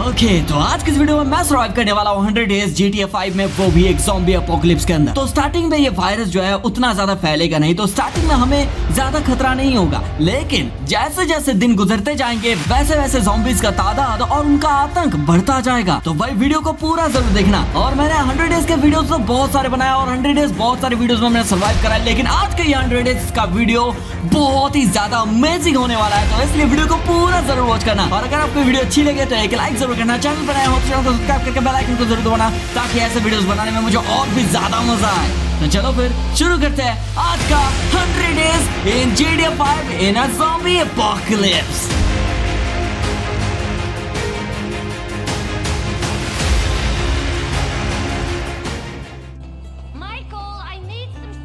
Okay, तो आज की इस वीडियो में मैं सर्वाइव करने वाला हूँ 100 डेज GTA 5 में, वो भी एक ज़ॉम्बी एपोकलिप्स के अंदर। तो स्टार्टिंग में ये वायरस जो है उतना ज्यादा फैलेगा नहीं, तो स्टार्टिंग में हमें ज्यादा खतरा नहीं होगा, लेकिन जैसे जैसे दिन गुजरते जाएंगे वैसे वैसे ज़ॉम्बीज का तादाद और उनका आतंक बढ़ता जाएगा। तो भाई वीडियो को पूरा जरूर देखना। और मैंने 100 डेज के वीडियो तो बहुत सारे बनाया और 100 डेज बहुत सारे वीडियो में मैंने सर्वाइव करा, लेकिन आज के ये 100 डेज का वीडियो बहुत ही ज्यादा अमेजिंग होने वाला है, तो इसलिए वीडियो को पूरा जरूर वॉच करना। और अगर आपको वीडियो अच्छी लगे तो एक लाइक जरूर करना, चैनल पर नए हो तो चैनल को सब्सक्राइब करके बेल आइकन को जरूर दबाना, ताकि ऐसे वीडियोस बनाने में मुझे और भी ज्यादा मजा आए। तो चलो फिर शुरू करते हैं आज का 100 days in GTA 5 in a zombie apocalypse.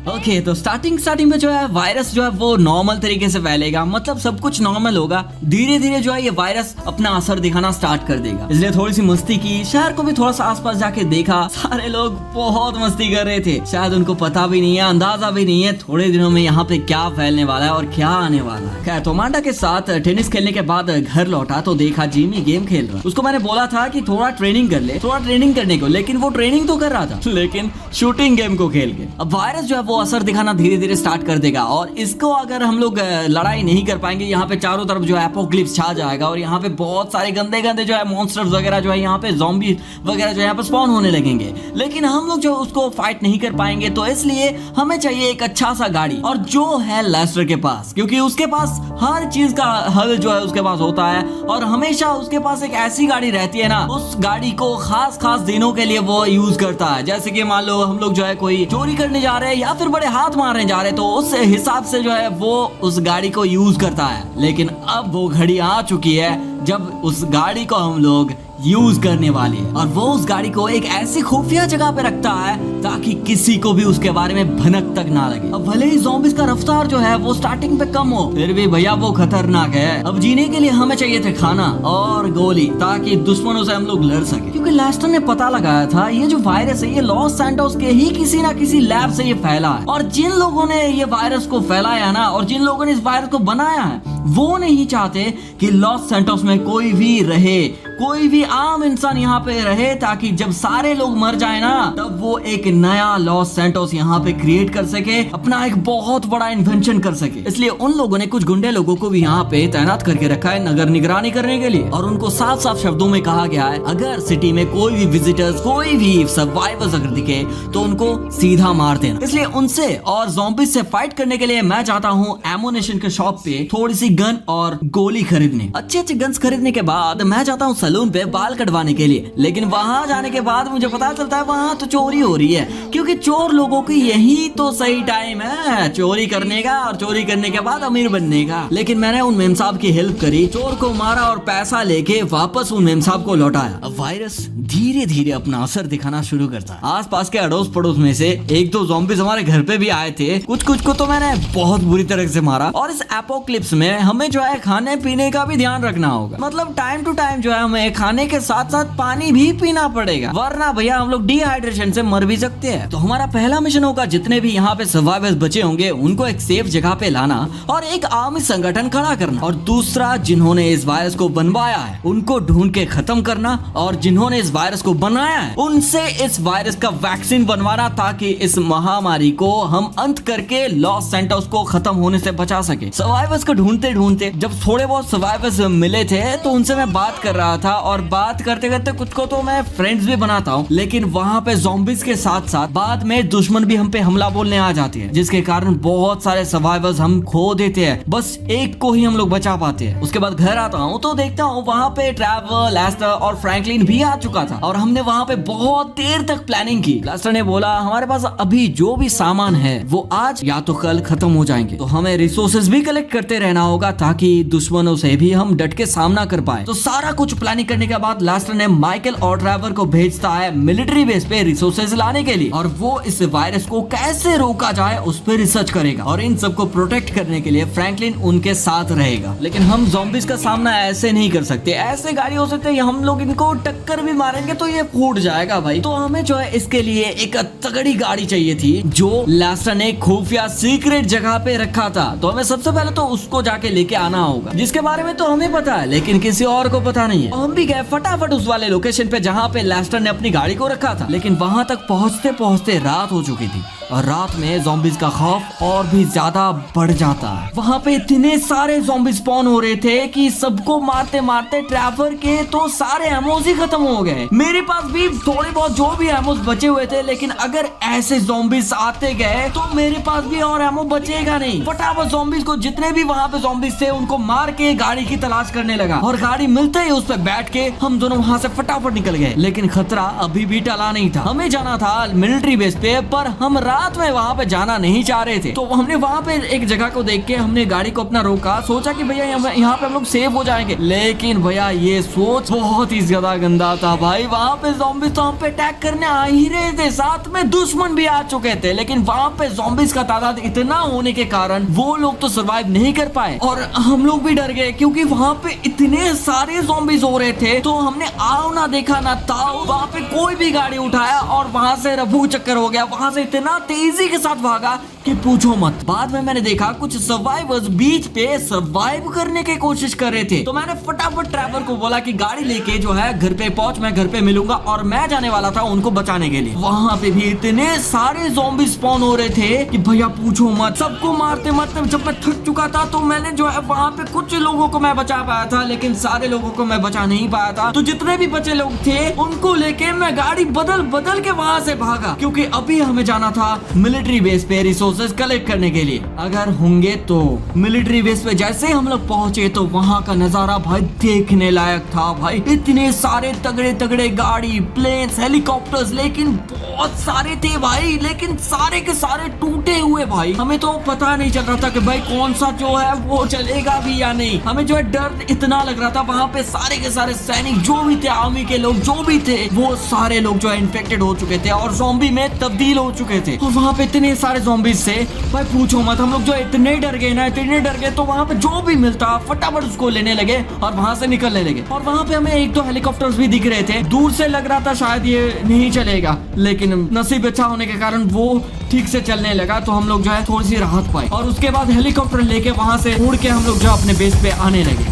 Okay, तो स्टार्टिंग में जो है वायरस जो है वो नॉर्मल तरीके से फैलेगा, मतलब सब कुछ नॉर्मल होगा। धीरे धीरे जो है ये वायरस अपना असर दिखाना स्टार्ट कर देगा, इसलिए थोड़ी सी मस्ती की, शहर को भी थोड़ा सा आसपास जाके देखा। सारे लोग बहुत मस्ती कर रहे थे, शायद उनको पता भी नहीं है, अंदाजा भी नहीं है थोड़े दिनों में यहाँ पे क्या फैलने वाला है और क्या आने वाला है। खैर, तो मांडा के साथ टेनिस खेलने के बाद घर लौटा तो देखा जिमी गेम खेल रहा। उसको मैंने बोला था कि थोड़ा ट्रेनिंग कर ले, थोड़ा ट्रेनिंग करने को, लेकिन वो ट्रेनिंग तो कर रहा था लेकिन शूटिंग गेम को खेल के। अब वायरस जो है वो असर दिखाना धीरे धीरे स्टार्ट कर देगा, और इसको अगर हम लोग लड़ाई नहीं कर पाएंगे, यहाँ पे चारों तरफ जो है एपोकलिप्स छा जाएगा और यहाँ पे बहुत सारे गंदे गंदे जो है मॉन्स्टर्स वगैरह जो है यहाँ पे ज़ॉम्बी वगैरह जो है यहाँ पे स्पॉन होने लगेंगे, लेकिन हम लोग जो उसको फाइट नहीं कर पाएंगे। तो इसलिए हमें चाहिए एक अच्छा सा गाड़ी, और जो है लेस्टर के पास, क्योंकि उसके पास हर चीज का हल जो है उसके पास होता है, और हमेशा उसके पास एक ऐसी गाड़ी रहती है ना, उस गाड़ी को खास खास दिनों के लिए वो यूज करता है। जैसे कि मान लो हम लोग जो है कोई चोरी करने जा रहे हैं या फिर बड़े हाथ मारने जा रहे, तो उस हिसाब से जो है वो उस गाड़ी को यूज करता है। लेकिन अब वो घड़ी आ चुकी है जब उस गाड़ी को हम लोग यूज करने वाले हैं, और वो उस गाड़ी को एक ऐसी खुफिया जगह पे रखता है ताकि किसी को भी उसके बारे में भनक तक ना लगे। अब भले ही ज़ॉम्बीज़ का रफ्तार जो है वो स्टार्टिंग पे कम हो, फिर भी भैया वो खतरनाक है। अब जीने के लिए हमें चाहिए थे खाना और गोली, ताकि दुश्मनों से हम लोग लड़ सके, क्योंकि लेस्टर ने पता लगाया था ये जो वायरस है ये लॉस सैंटोस के ही किसी ना किसी लैब से ये फैला है, और जिन लोगों ने ये वायरस को फैलाया ना, और जिन लोगों ने इस वायरस को बनाया है, वो नहीं चाहते कि लॉस सैंटोस में कोई भी रहे, कोई भी आम इंसान यहाँ पे रहे, ताकि जब सारे लोग मर जाए ना, तब वो एक नया लॉस सैंटोस यहाँ पे क्रिएट कर सके, अपना एक बहुत बड़ा इन्वेंशन कर सके। इसलिए उन लोगों ने कुछ गुंडे लोगों को भी यहाँ पे तैनात करके रखा है नगर निगरानी करने के लिए, और उनको साफ साफ शब्दों में कहा गया है अगर सिटी में कोई भी विजिटर्स, कोई भी सर्वाइवर्स अगर दिखे तो उनको सीधा मार देना। इसलिए उनसे और ज़ॉम्बीज़ से फाइट करने के लिए मैं जाता हूँ एमोनेशन के शॉप पे थोड़ी सी गन और गोली खरीदने। अच्छे अच्छे गन्स खरीदने के बाद मैं जाता हूँ सैलून पे बाल कटवाने के लिए, लेकिन वहां जाने के बाद मुझे पता चलता है वहां तो चोरी हो रही है, क्योंकि चोर लोगों की यही तो सही टाइम है चोरी करने का, और चोरी करने के बाद अमीर बनने का। लेकिन मैंने उन मेम साहब की हेल्प करी, चोर को मारा और पैसा लेके वापस उन मेम साहब को लौटाया। अब वायरस धीरे धीरे अपना असर दिखाना शुरू करता है। आस पास के अड़ोस पड़ोस में से एक दो ज़ॉम्बीज़ हमारे घर पे भी आए थे, कुछ को तो मैंने बहुत बुरी तरह से मारा। और इस एपोकलिप्स में हमें जो है खाने पीने का भी ध्यान रखना होगा, मतलब टाइम टू टाइम जो है हमें खाने के साथ साथ पानी भी पीना पड़ेगा, वरना भैया हम लोग डिहाइड्रेशन से मर भी सकते हैं। तो हमारा पहला मिशन होगा जितने भी यहाँ पे सर्वाइवर्स बचे होंगे उनको एक सेफ जगह पे लाना और एक आर्मी संगठन खड़ा करना, और दूसरा जिन्होंने इस वायरस को बनवाया है उनको ढूंढ के खत्म करना, और जिन्होंने इस वायरस को बनाया है उनसे इस वायरस का वैक्सीन बनवाना, ताकि इस महामारी को हम अंत करके लॉस सैंटोस को खत्म होने से बचा सके। सर्वाइवर्स को ढूंढते ढूंढते जब थोड़े बहुत सर्वाइवर्स मिले थे तो उनसे मैं बात कर रहा था, और बात करते करते कुछ को तो मैं फ्रेंड्स भी बनाता हूँ, लेकिन वहाँ पे ज़ॉम्बीज़ के साथ साथ बाद में दुश्मन भी हम पे हमला बोलने आ जाते हैं, जिसके कारण बहुत सारे सर्वाइवर्स हम खो देते हैं, बस एक को ही हम लोग बचा पाते हैं। उसके बाद घर आता हूँ तो देखता हूँ वहाँ पे ट्रेवर, लेस्टर और फ्रैंकलिन भी आ चुका था, और हमने वहाँ पे बहुत देर तक प्लानिंग की। लेस्टर ने बोला हमारे पास अभी जो भी सामान है वो आज या तो कल खत्म हो जाएंगे, तो हमें रिसोर्सेज भी कलेक्ट करते रहना होगा ताकि दुश्मनों से भी हम डट के सामना कर पाए। तो सारा कुछ पैनिक करने के बाद लेस्टर ने माइकल और ट्रेवर को भेजता है मिलिट्री बेस पे रिसोर्सेज लाने के लिए, और वो इस वायरस को कैसे रोका जाए उस पर रिसर्च करेगा, और इन सबको प्रोटेक्ट करने के लिए फ्रैंकलिन उनके साथ रहेगा। लेकिन हम ज़ॉम्बीज का सामना ऐसे नहीं कर सकते, ऐसे गाड़ी हो सकते हैं हम लोग इनको टक्कर भी मारेंगे तो ये फूट जाएगा भाई। तो हमें जो है इसके लिए एक तगड़ी गाड़ी चाहिए थी जो लेस्टर ने खुफिया सीक्रेट जगह पे रखा था। तो हमें सबसे पहले तो उसको जाके लेके आना होगा, जिसके बारे में तो हमें पता है लेकिन किसी और को पता नहीं है। हम भी गए फटाफट उस वाले लोकेशन पे जहाँ पे लेस्टर ने अपनी गाड़ी को रखा था, लेकिन वहां तक पहुंचते पहुंचते रात हो चुकी थी, और रात में ज़ॉम्बीज का खौफ और भी ज्यादा बढ़ जाता है। वहां पे इतने सारे ज़ॉम्बीज स्पॉन हो रहे थे कि सबको मारते मारते ट्रैवर के तो सारे एमोज ही खत्म हो गए। मेरे पास भी थोड़े बहुत जो भी एमोज बचे हुए थे, लेकिन अगर ऐसे ज़ॉम्बीज आते गए तो मेरे पास भी और एमो बचेगा नहीं। फटाफट ज़ॉम्बीज को, जितने भी वहां पे ज़ॉम्बीज थे उनको मार के गाड़ी की तलाश करने लगा, और गाड़ी मिलते ही उस पर बैठ के हम दोनों वहां से फटाफट निकल गए। लेकिन खतरा अभी भी टला नहीं था। हमें जाना था मिलिट्री बेस पे, पर हम रात में वहां पे जाना नहीं चाह रहे थे। तो हमने वहां पे एक जगह को देख के हमने गाड़ी को अपना रोका, सोचा कि भैया यहाँ पे हम लोग सेफ हो जाएंगे। लेकिन भैया ये सोच बहुत ही ज्यादा गंदा था भाई। वहां पे ज़ॉम्बीज तो हम पे अटैक करने आ ही रहे थे, साथ में दुश्मन भी आ चुके थे, लेकिन वहां पे ज़ॉम्बीज का तादाद इतना होने के कारण वो लोग तो सर्वाइव नहीं कर पाए, और हम लोग भी डर गए क्योंकि वहां पे इतने सारे ज़ॉम्बीज हो रहे थे। तो हमने आओ ना देखा ना ताओ, वहां पे कोई भी गाड़ी उठाया और वहां से रफू चक्कर हो गया। वहां से इतना तेजी के साथ भागा कि पूछो मत। बाद में मैंने देखा कुछ सर्वाइवर्स बीच पे सर्वाइव करने की कोशिश कर रहे थे। तो मैंने फटाफट ट्रैवर को बोला कि गाड़ी लेके जो है घर पे पहुंच, मैं घर पे मिलूंगा, और मैं जाने वाला था उनको बचाने के लिए। वहां पे भी इतने सारे ज़ॉम्बी स्पॉन हो रहे थे कि भैया पूछो मत। सबको मारते मारते जब मैं थक चुका था तो मैंने जो है वहां पे कुछ लोगों को मैं बचा पाया था, लेकिन सारे लोगों को मैं बचा नहीं पाया था। तो जितने भी बचे लोग थे उनको लेके मैं गाड़ी बदल बदल के वहां से भागा, क्योंकि अभी हमें जाना था मिलिट्री बेस पे रिसोर्सेज कलेक्ट करने के लिए। अगर होंगे तो मिलिट्री बेस पे जैसे हम लोग पहुंचे तो वहां का नजारा भाई देखने लायक था भाई। इतने सारे तगड़े तगड़े गाड़ी, प्लेन्स, हेलीकॉप्टर्स, लेकिन बहुत सारे थे भाई, लेकिन सारे के सारे टूटे हुए भाई। हमें तो पता नहीं चल रहा था कि भाई कौन सा जो है वो चलेगा भी या नहीं। हमें जो है डर इतना लग रहा था। वहां पे सारे के सारे सैनिक जो भी थे, आर्मी के लोग जो भी थे, वो सारे लोग जो है इन्फेक्टेड हो चुके थे और ज़ॉम्बी में तब्दील हो चुके थे। और वहां पे इतने सारे ज़ॉम्बीज थे भाई पूछो मत। हम लोग जो इतने डर गए ना, इतने डर गए, तो वहां पे जो भी मिलता फटाफट उसको लेने लगे और वहां से निकलने लगे। और वहां पे हमें एक दो हेलीकॉप्टर्स भी दिख रहे थे। दूर से लग रहा था शायद ये नहीं चलेगा, लेकिन नसीब अच्छा होने के कारण वो ठीक से चलने लगा, तो हम लोग जो है थोड़ी सी राहत पाई। और उसके बाद हेलीकॉप्टर लेके वहां से उड़ के हम लोग जो अपने बेस पे आने लगे।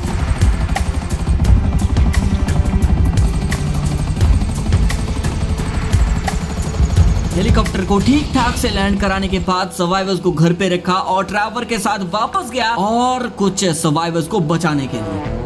हेलीकॉप्टर को ठीक ठाक से लैंड कराने के बाद सर्वाइवर्स को घर पे रखा और ट्रैवर के साथ वापस गया और कुछ सर्वाइवर्स को बचाने के लिए।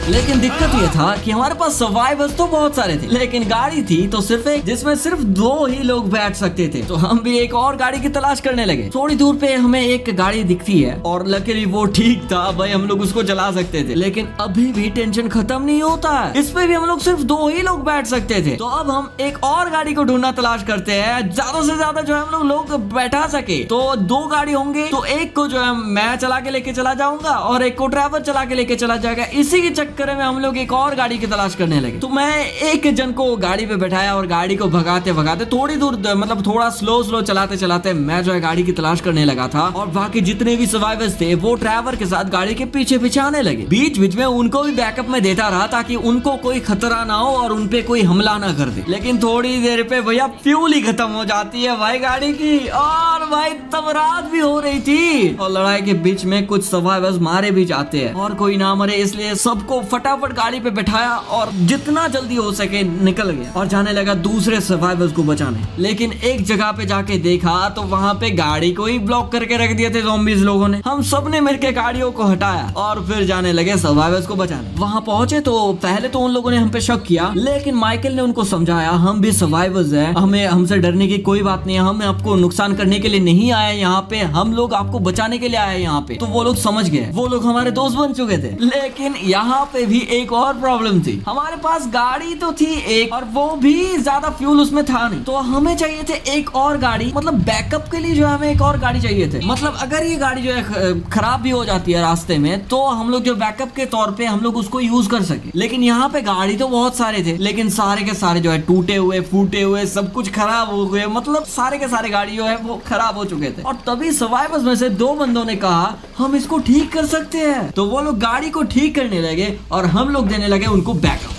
लेकिन दिक्कत ये था कि हमारे पास सर्वाइवर्स तो बहुत सारे थे, लेकिन गाड़ी थी तो सिर्फ एक, जिसमें सिर्फ 2 ही लोग बैठ सकते थे। तो हम भी एक और गाड़ी की तलाश करने लगे। थोड़ी दूर पे हमें एक गाड़ी दिखती है और लकीली वो ठीक था भाई, हम लोग उसको चला सकते थे। लेकिन अभी भी टेंशन खत्म नहीं होता है, इस पे भी हम लोग सिर्फ 2 ही लोग बैठ सकते थे। तो अब हम एक और गाड़ी को ढूंढना तलाश करते हैं, ज्यादा से ज्यादा जो है हम लोग बैठा सके। तो 2 गाड़ी होंगे, तो एक को जो है मैं चला के लेके चला जाऊंगा और एक को ड्राइवर चला के लेके चला जाएगा। इसी के चक्कर में हम लोग एक और गाड़ी की तलाश करने लगे। तो मैं एक जन को गाड़ी पे बैठाया और गाड़ी को भगाते भगाते थोड़ी दूर, मतलब थोड़ा स्लो चलाते चलाते मैं जो है गाड़ी की तलाश करने लगा था। और बाकी जितने भी सर्वाइवर्स थे वो ड्राइवर के साथ गाड़ी के पीछे पीछे आने लगे। बीच बीच में उनको भी बैकअप में देता रहा ताकि उनको कोई खतरा ना हो और उनपे कोई हमला ना कर दे। लेकिन थोड़ी देर पे भैया फ्यूल ही खत्म हो जाती है भाई गाड़ी की, और भाई तब रात भी हो रही थी और लड़ाई के बीच में कुछ सर्वाइवर्स मारे भी जाते हैं और कोई ना मरे, इसलिए सबको फटाफट गाड़ी पे बैठाया और जितना जल्दी हो सके निकल गया और जाने लगा दूसरे सर्वाइवर्स को बचाने। लेकिन एक जगह पे जाके देखा तो वहां पे गाड़ी को ही ब्लॉक करके रख दिए थे ज़ॉम्बीज लोगों ने। हम सब ने मिलकर गाड़ियों को हटाया और फिर जाने लगे सर्वाइवर्स को बचाने। वहां पहुंचे तो पहले तो उन लोगों ने हम पे शक किया, लेकिन माइकल ने उनको समझाया हम भी सर्वाइवर्स हैं, हमें हमसे डरने की कोई बात नहीं है, हम आपको नुकसान करने के लिए नहीं आए यहाँ पे, हम लोग आपको बचाने के लिए आए यहाँ पे। तो वो लोग समझ गए, वो लोग हमारे दोस्त बन चुके थे। लेकिन यहाँ पे पे भी एक और प्रॉब्लम थी। हमारे पास गाड़ी तो थी एक, और वो भी ज्यादा फ्यूल उसमें था नहीं, तो हमें चाहिए थे एक और गाड़ी। मतलब बैकअप के लिए जो है हमें एक और गाड़ी चाहिए थे। मतलब अगर ये गाड़ी जो है खराब भी हो जाती है रास्ते में, तो हम लोग जो बैकअप के तौर पे हम लोग उसको यूज कर सके। लेकिन यहाँ पे गाड़ी तो बहुत सारे थे, लेकिन सारे के सारे जो है टूटे हुए, फूटे हुए, सब कुछ खराब हो गए। मतलब सारे के सारे गाड़ी जो है वो खराब हो चुके थे। और तभी सर्वाइवर्स में से 2 बंदों ने कहा हम इसको ठीक कर सकते हैं। तो वो लोग गाड़ी को ठीक करने लगे और हम लोग देने लगे उनको बैकअप।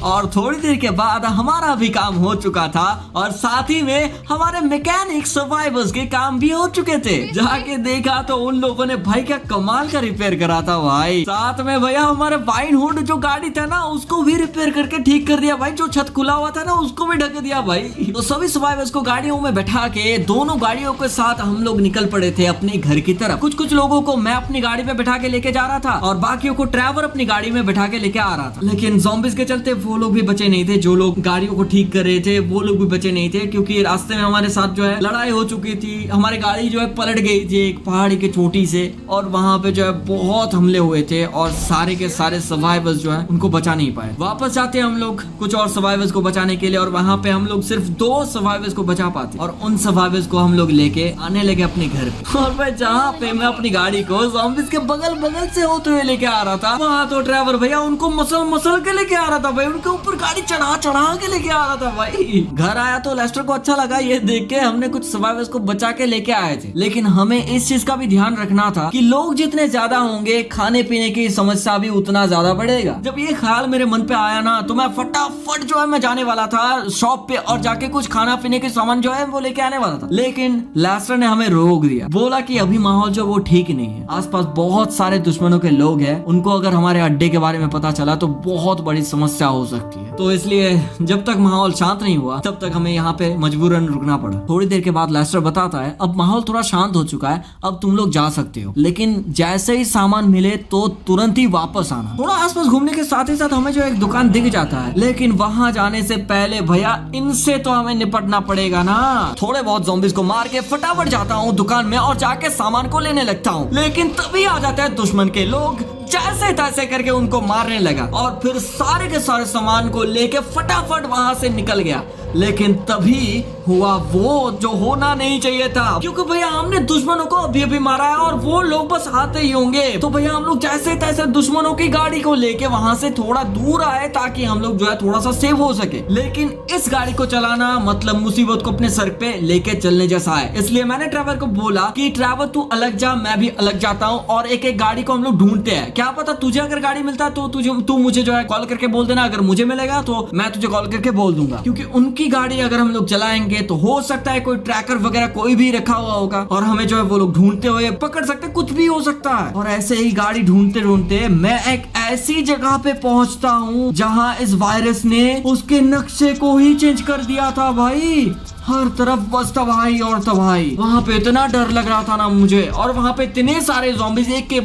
और थोड़ी देर के बाद हमारा भी काम हो चुका था, और साथ ही में हमारे मैकेनिक सर्वाइवर्स के काम भी हो चुके थे। जाके देखा तो उन लोगों ने भाई क्या कमाल का रिपेयर करा था भाई। साथ में भैया हमारे वाइन हुड जो गाड़ी था ना, उसको भी रिपेयर करके ठीक कर दिया भाई। जो छत खुला हुआ था ना, उसको भी ढक दिया भाई। तो सभी सर्वाइवर्स को गाड़ियों में बैठा के दोनों गाड़ियों के साथ हम लोग निकल पड़े थे अपने घर की तरफ। कुछ लोगों को मैं अपनी गाड़ी पे बैठा के लेके जा रहा था, और बाकियों को ट्रैवर अपनी गाड़ी में बैठा के लेके आ रहा था। लेकिन ज़ॉम्बीज़ के चलते वो लोग भी बचे नहीं थे। जो लोग गाड़ियों को ठीक कर रहे थे वो लोग भी बचे नहीं थे, क्योंकि रास्ते में हमारे साथ जो है लड़ाई हो चुकी थी। हमारी गाड़ी जो है पलट गई थी एक पहाड़ी की चोटी से, और वहां पे जो है बहुत हमले हुए थे, और सारे के सारे सर्वाइवर्स जो है उनको बचा नहीं पाए। वापस जाते हम लोग कुछ और सर्वाइवर्स को बचाने के लिए, और वहां पे हम लोग सिर्फ 2 सर्वाइवर्स को बचा पाते, और उन सर्वाइवर्स को हम लोग लेके आने लगे अपने घर पे। और मैं जहाँ पे मैं अपनी गाड़ी को ज़ॉम्बीज़ के बगल से होते हुए लेके आ रहा था, वहाँ तो ड्राइवर भैया उनको मसल के लेके आ रहा था भाई। उनके ऊपर गाड़ी चढ़ा के लेके आ रहा था भाई। घर आया तो लेस्टर को अच्छा लगा ये देख के, हमने कुछ सर्वाइवर्स को बचा के लेके आए थे। लेकिन हमें इस चीज का भी ध्यान रखना था कि लोग जितने ज्यादा होंगे, खाने पीने की समस्या भी उतना ज्यादा बढ़ेगा। जब ये ख्याल मेरे मन पे आया ना, तो मैं फटाफट जो है मैं जाने वाला था शॉप पे, और जाके कुछ खाना पीने के सामान जो है वो लेके आने वाला था। लेकिन लेस्टर ने हमें रोक दिया, बोला कि अभी माहौल जो वो ठीक नहीं है, आसपास बहुत सारे दुश्मनों के लोग हैं, उनको अगर हमारे अड्डे के बारे में पता चला तो बहुत बड़ी समस्या हो सकती है। तो इसलिए जब तक माहौल शांत नहीं हुआ तब तक हमें यहाँ पे मजबूरन रुकना पड़ा। थोड़ी देर के बाद लेस्टर बताता है अब माहौल थोड़ा शांत हो चुका है, अब तुम लोग जा सकते हो, लेकिन जैसे ही सामान मिले तो तुरंत ही वापस आना। थोड़ा आसपास घूमने के साथ ही साथ हमें जो एक दुकान दिख जाता है, लेकिन वहां जाने से पहले भैया इनसे तो हमें निपटना पड़ेगा ना। थोड़े बहुत ज़ॉम्बीज़ को मार के फटाफट जाता हूँ दुकान में और जाके सामान को लेने लगता हूँ, लेकिन तभी आ जाते हैं दुश्मन के लोग, जैसे तैसे करके उनको मारने लगा, और फिर सारे के सारे सामान को लेके फटाफट वहां से निकल गया। लेकिन तभी हुआ वो जो होना नहीं चाहिए था, क्योंकि भैया हमने दुश्मनों को अभी अभी मारा है, और वो लोग बस आते ही होंगे। तो भैया हम लोग जैसे तैसे दुश्मनों की गाड़ी को लेके वहां से थोड़ा दूर आए, ताकि हम लोग जो है थोड़ा सा सेव हो सके। लेकिन इस गाड़ी को चलाना मतलब मुसीबत को अपने सर पे लेके चलने जैसा है, इसलिए मैंने ड्राइवर को बोला कि ड्राइवर तू अलग जा, मैं भी अलग जाता हूँ, और एक एक गाड़ी को हम लोग ढूंढते हैं। क्या पता तुझे अगर गाड़ी मिलता है तो तू मुझे जो है कॉल करके बोल देना, अगर मुझे मिलेगा तो मैं तुझे कॉल करके बोल दूंगा, क्योंकि उनकी गाड़ी अगर हम लोग चलाएंगे तो हो सकता है कोई ट्रैकर वगैरह कोई भी रखा हुआ होगा, और हमें जो है वो लोग ढूंढते हुए पकड़ सकते, कुछ भी हो सकता है। और ऐसे ही गाड़ी ढूंढते ढूंढते मैं एक ऐसी जगह पे पहुंचता हूँ जहाँ इस वायरस ने उसके नक्शे को ही चेंज कर दिया था भाई। हर तरफ बस तबाही और तबाही। वहाँ पे इतना डर लग रहा था ना मुझे, और वहाँ पे इतने सारे ज़ॉम्बीज़ एक के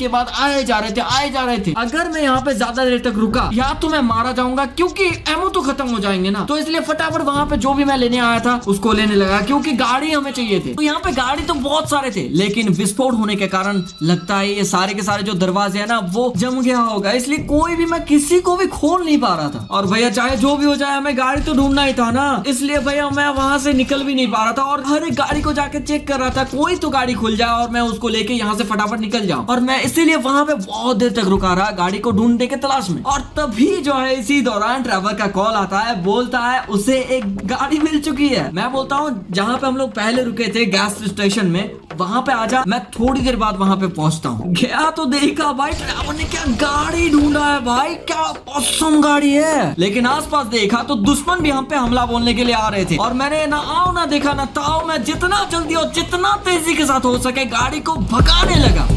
बाद आए जा रहे थे। अगर मैं यहाँ पे ज्यादा देर तक रुका या तो मैं मारा जाऊंगा, क्योंकि एमो तो खत्म हो जाएंगे ना। तो इसलिए फटाफट वहाँ पे जो भी मैं लेने आया था उसको लेने लगा, क्योंकि गाड़ी हमें चाहिए थे। तो यहाँ पे गाड़ी तो बहुत सारे थे, लेकिन विस्फोट होने के कारण लगता है ये सारे के सारे जो दरवाजे है ना वो जम गया होगा, इसलिए कोई भी मैं किसी को भी खोल नहीं पा रहा था। और भैया चाहे जो भी हो जाए हमें गाड़ी तो ढूंढना ही था ना, इसलिए भैया मैं वहां से निकल भी नहीं पा रहा था, और हर एक गाड़ी को जाके चेक कर रहा था कोई तो गाड़ी खुल जाए और मैं उसको लेके यहाँ से फटाफट निकल जाऊं। और मैं इसीलिए वहां पे बहुत देर तक रुका रहा गाड़ी को ढूंढने के तलाश में। और तभी जो है इसी दौरान ड्राइवर का कॉल आता है, बोलता है उसे एक गाड़ी मिल चुकी है। मैं बोलता हूँ जहाँ पे हम लोग पहले रुके थे गैस स्टेशन में, वहां पे आजा। मैं थोड़ी देर बाद वहां पे पहुंचता हूँ। गया तो देखा भाई ड्राइवर ने क्या गाड़ी ढूंढा है भाई, क्या ऑसम गाड़ी है। लेकिन आसपास देखा तो दुश्मन भी हम पे हमला बोलने के लिए आ रहे थे, और मैंने ना आओ ना देखा ना ताओ, मैं जितना जल्दी और जितना तेजी के साथ हो सके गाड़ी को भगाने लगा।